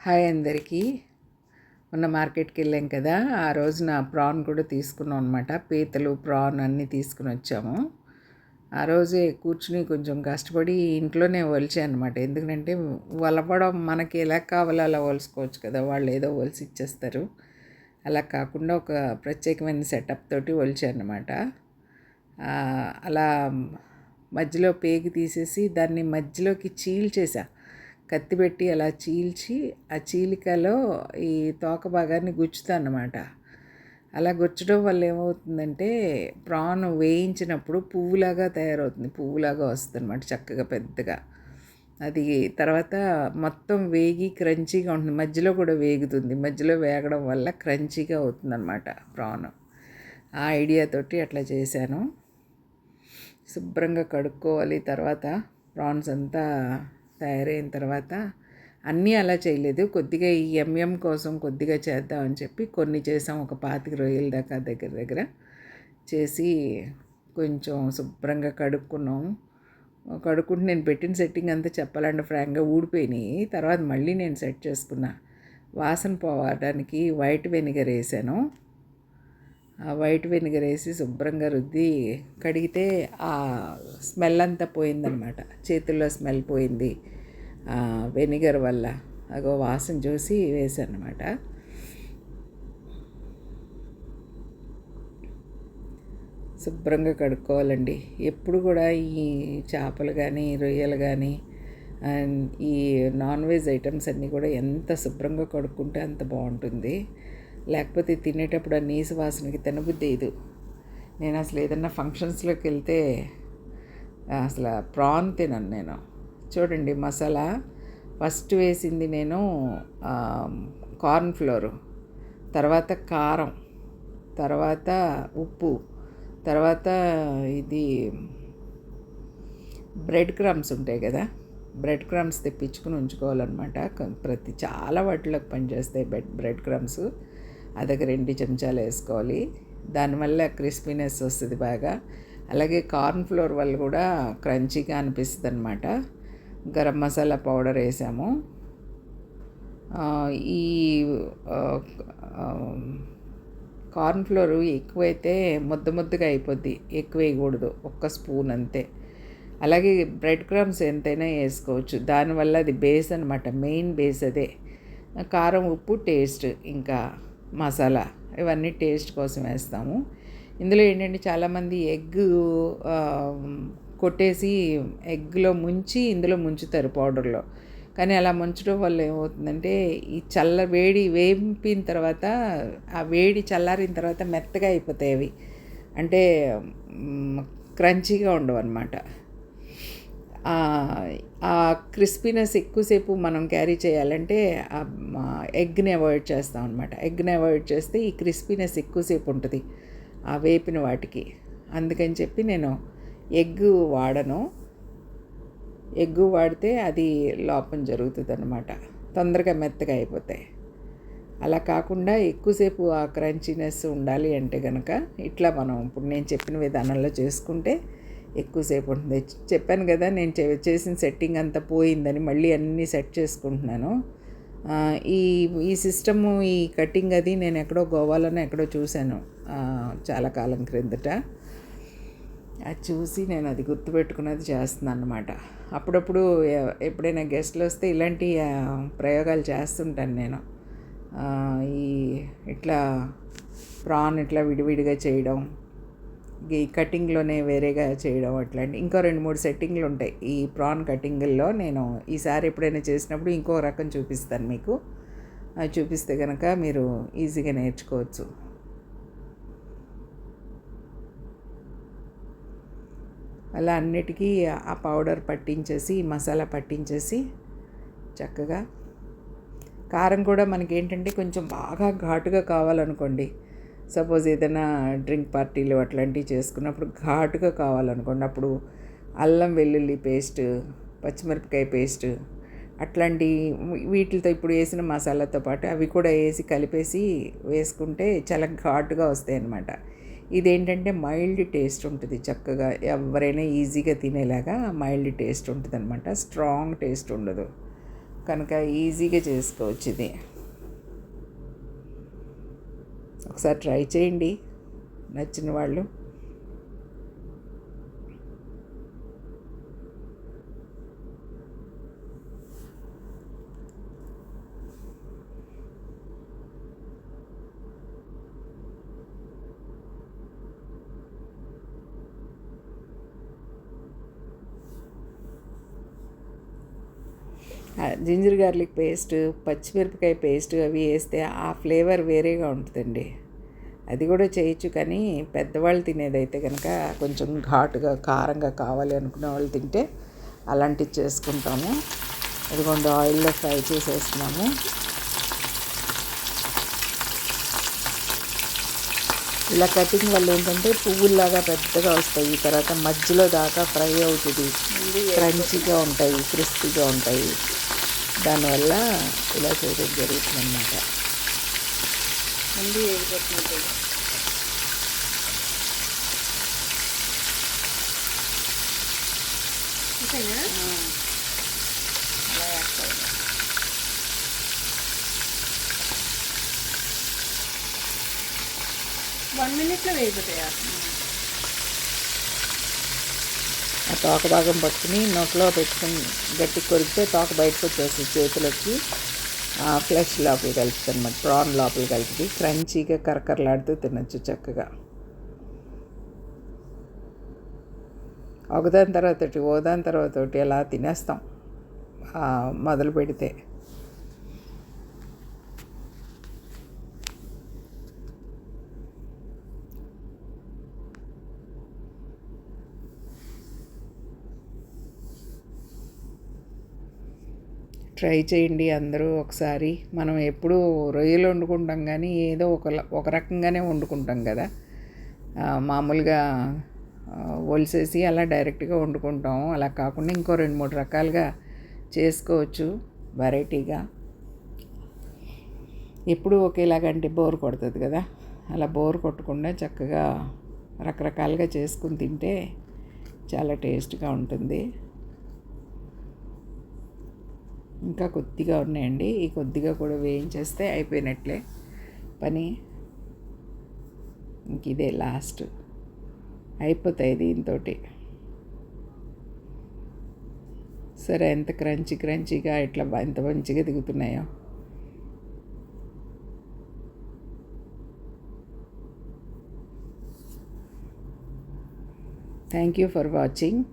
Hi అందరికీ. మొన్న మార్కెట్కి వెళ్ళాం కదా, ఆ రోజు నా ప్రాన్ కూడా తీసుకున్నాం అనమాట. పీతలు ప్రాన్ అన్నీ తీసుకుని వచ్చాము. ఆ రోజే కూర్చుని కొంచెం కష్టపడి ఇంట్లోనే ఒలిచాను అనమాట. ఎందుకంటే వలపడం మనకి ఎలా కావాలో అలా ఒలుసుకోవచ్చు కదా, వాళ్ళు ఏదో ఒలిసి ఇచ్చేస్తారు. అలా కాకుండా ఒక ప్రత్యేకమైన సెటప్ తోటి ఒలిచాను అనమాట. అలా మధ్యలో పేగి తీసేసి దాన్ని మధ్యలోకి చీల్చేసా. కత్తి పెట్టి అలా చీల్చి ఆ చీలికలో ఈ తోక భాగాన్ని గుచ్చుతానమాట. అలా గుచ్చడం వల్ల ఏమవుతుందంటే ప్రాన్ వేయించినప్పుడు పువ్వులాగా తయారవుతుంది, పువ్వులాగా వస్తుంది అనమాట, చక్కగా పెద్దగా. అది తర్వాత మొత్తం వేగి క్రంచీగా ఉంటుంది, మధ్యలో కూడా వేగుతుంది. మధ్యలో వేగడం వల్ల క్రంచీగా అవుతుంది అనమాట ప్రాన్. ఆ ఐడియాతోటి అట్లా చేశాను. శుభ్రంగా కడుక్కోవాలి. తర్వాత ప్రాన్స్ అంతా తయారైన తర్వాత అన్నీ అలా చేయలేదు, కొద్దిగా ఈ ఎంఎం కోసం కొద్దిగా చేద్దామని చెప్పి కొన్ని చేసాం. ఒక 25 రొయ్యల దాకా దగ్గర చేసి కొంచెం శుభ్రంగా కడుక్కున్నాము. కడుక్కుంటే నేను పెట్టిన సెట్టింగ్ అంతా చెప్పాలంటే ఫ్రాంక్గా ఊడిపోయినాయి. తర్వాత మళ్ళీ నేను సెట్ చేసుకున్నా. వాసన పోవడానికి వైట్ వెనిగర్ వేసాను. ఆ వైట్ వెనిగర్ వేసి శుభ్రంగా రుద్ది కడిగితే ఆ స్మెల్ అంతా పోయిందనమాట. చేతుల్లో స్మెల్ పోయింది వెనిగర్ వల్ల. అగో వాసన చూసి వేసాను అనమాట. శుభ్రంగా కడుక్కోవాలండి ఎప్పుడు కూడా. ఈ చేపలు కానీ రొయ్యలు కానీ ఈ నాన్ వెజ్ ఐటమ్స్ అన్నీ కూడా ఎంత శుభ్రంగా కడుక్కుంటే అంత బాగుంటుంది. లేకపోతే తినేటప్పుడు ఆ నీసు వాసనకి తినబుద్ధి వేయదు. నేను అసలు ఏదన్నా ఫంక్షన్స్లోకి వెళ్తే అసలు ప్రాన్ తినను నేను. చూడండి, మసాలా ఫస్ట్ వేసింది నేను కార్న్ ఫ్లోరు, తర్వాత కారం, తర్వాత ఉప్పు, తర్వాత ఇది బ్రెడ్ క్రమ్స్ ఉంటాయి కదా, బ్రెడ్ క్రమ్స్ తెప్పించుకుని ఉంచుకోవాలన్నమాట. చాలా వాటిలోకి పనిచేస్తాయి బ్రెడ్ క్రమ్స్. అదొక 2 చెంచాలు వేసుకోవాలి. దానివల్ల క్రిస్పీనెస్ వస్తుంది బాగా. అలాగే కార్న్ ఫ్లోర్ వల్ల కూడా క్రంచీగా అనిపిస్తుంది అనమాట. గరం మసాలా పౌడర్ వేసాము. ఈ కార్న్ ఫ్లోర్ ఎక్కువైతే ముద్దగా అయిపోద్ది, ఎక్కువ వేయకూడదు, 1 స్పూన్ అంతే. అలాగే బ్రెడ్ క్రమ్స్ ఎంతైనా వేసుకోవచ్చు, దానివల్ల అది బేస్ అనమాట, మెయిన్ బేస్ అదే. కారం, ఉప్పు, టేస్ట్, ఇంకా మసాలా, ఇవన్నీ టేస్ట్ కోసం వేస్తాము. ఇందులో ఏంటంటే చాలామంది ఎగ్ కొట్టేసి ఎగ్లో ముంచి ఇందులో ముంచుతారు పౌడర్లో. కానీ అలా ముంచడం వల్ల ఏమవుతుందంటే ఈ వేడి వేపిన తర్వాత ఆ వేడి చల్లారిన తర్వాత మెత్తగా అయిపోతాయి అవి, అంటే క్రంచీగా ఉండవు అన్నమాట. ఆ క్రిస్పీనెస్ ఎక్కువసేపు మనం క్యారీ చేయాలంటే ఎగ్ని అవాయిడ్ చేస్తాం అనమాట. ఎగ్ని అవాయిడ్ చేస్తే ఈ క్రిస్పీనెస్ ఎక్కువసేపు ఉంటుంది ఆ వేపిన వాటికి. అందుకని చెప్పి నేను ఎగ్గు వాడను. ఎగ్గు వాడితే అది లోపం జరుగుతుంది అనమాట, తొందరగా మెత్తగా అయిపోతాయి. అలా కాకుండా ఎక్కువసేపు ఆ క్రంచీనెస్ ఉండాలి అంటే కనుక ఇట్లా మనం ఇప్పుడు నేను చెప్పిన విధానంలో చేసుకుంటే ఎక్కువసేపు ఉంటుంది. చెప్పాను కదా, నేను చేసిన సెట్టింగ్ అంతా పోయిందని మళ్ళీ అన్నీ సెట్ చేసుకుంటున్నాను. ఈ సిస్టము, ఈ కటింగ్ అది నేను ఎక్కడో గోవాలోనే ఎక్కడో చూశాను చాలా కాలం క్రిందట. అది చూసి నేను అది గుర్తుపెట్టుకున్నది చేస్తున్నాను అన్నమాట. అప్పుడప్పుడు ఎప్పుడైనా గెస్ట్లు వస్తే ఇలాంటి ప్రయోగాలు చేస్తుంటాను నేను. ఇట్లా ప్రాన్ ఇట్లా విడివిడిగా చేయడం, ఈ కటింగ్లోనే వేరేగా చేయడం, అట్లాంటి ఇంకో 2-3 సెట్టింగ్లు ఉంటాయి ఈ ప్రాన్ కటింగ్లో. నేను ఈసారి ఎప్పుడైనా చేసినప్పుడు ఇంకో రకం చూపిస్తాను మీకు. అది చూపిస్తే కనుక మీరు ఈజీగా నేర్చుకోవచ్చు. అలా అన్నిటికీ ఆ పౌడర్ పట్టించేసి, మసాలా పట్టించేసి చక్కగా. కారం కూడా మనకి ఏంటంటే కొంచెం బాగా ఘాటుగా కావాలనుకోండి, సపోజ్ ఏదైనా డ్రింక్ పార్టీలు అట్లాంటివి చేసుకున్నప్పుడు ఘాటుగా కావాలనుకోండి, అప్పుడు అల్లం వెల్లుల్లి పేస్ట్, పచ్చిమిరపకాయ పేస్ట్ అట్లాంటి వీటితో ఇప్పుడు వేసిన మసాలాతో పాటు అవి కూడా వేసి కలిపేసి వేసుకుంటే చాలా ఘాటుగా వస్తాయి అన్నమాట. ఇదేంటంటే మైల్డ్ టేస్ట్ ఉంటుంది, చక్కగా ఎవరైనా ఈజీగా తినేలాగా మైల్డ్ టేస్ట్ ఉంటుంది అనమాట. స్ట్రాంగ్ టేస్ట్ ఉండదు. కనుక ఈజీగా చేసుకోవచ్చు ఇది. ఒకసారి ట్రై చేయండి నచ్చిన వాళ్ళు. జింజర్ గార్లిక్ పేస్ట్, పచ్చిమిరపకాయ పేస్ట్ అవి వేస్తే ఆ ఫ్లేవర్ వేరేగా ఉంటుందండి. అది కూడా చేయొచ్చు, కానీ పెద్దవాళ్ళు తినేదైతే కనుక కొంచెం ఘాటుగా కారంగా కావాలి అనుకునే వాళ్ళు తింటే అలాంటివి చేసుకుంటాము. అదిగోండి ఆయిల్లో ఫ్రై చేసేస్తున్నాము. ఇలా కటింగ్ వల్ల ఏంటంటే పువ్వుల్లాగా పెద్దగా వస్తాయి. తర్వాత మధ్యలో దాకా ఫ్రై అవుతుంది, క్రంచీగా ఉంటాయి, క్రిస్పీగా ఉంటాయి. దానివల్ల ఇలా చేయడం జరుగుతుంది అన్నమాట. ముందు వేగిపోతున్నట్టు 1 minute వేగిపోతాయా? ఆ తోక భాగం పట్టుకుని నోట్లో పెట్టుకుని గట్టి కొరికితే తోక బయటకు వచ్చేస్తుంది చేతులకి. ఫ్లెష్ లోపలికి కలుపుతుంది అన్నమాట, ప్రాన్ లోపలికి కలిపి క్రంచీగా కరకరలాడుతూ తినచ్చు చక్కగా. ఒకదాని తర్వాత ఒకటి ఓదాని తర్వాత ఒకటి అలా తినేస్తాం మొదలు పెడితే. ట్రై చేయండి అందరూ ఒకసారి. మనం ఎప్పుడూ రొయ్యలు వండుకుంటాం కానీ ఏదో ఒక రకంగానే వండుకుంటాం కదా. మామూలుగా ఒలిసేసి అలా డైరెక్ట్గా వండుకుంటాం. అలా కాకుండా ఇంకో 2-3 రకాలుగా చేసుకోవచ్చు వెరైటీగా. ఎప్పుడూ ఒకేలాగంటే బోర్ కొడుతుంది కదా. అలా బోర్ కొట్టకుండా చక్కగా రకరకాలుగా చేసుకుని తింటే చాలా టేస్ట్గా ఉంటుంది. ఇంకా కొద్దిగా ఉన్నాయండి, ఈ కొద్దిగా కూడా వేయించేస్తే అయిపోయినట్లే పని. ఇంక ఇదే లాస్ట్, అయిపోతాయి దీంతో. సరే, ఎంత క్రంచీగా ఇట్లా ఎంత మంచిగా దిగుతున్నాయో. Thank you for watching.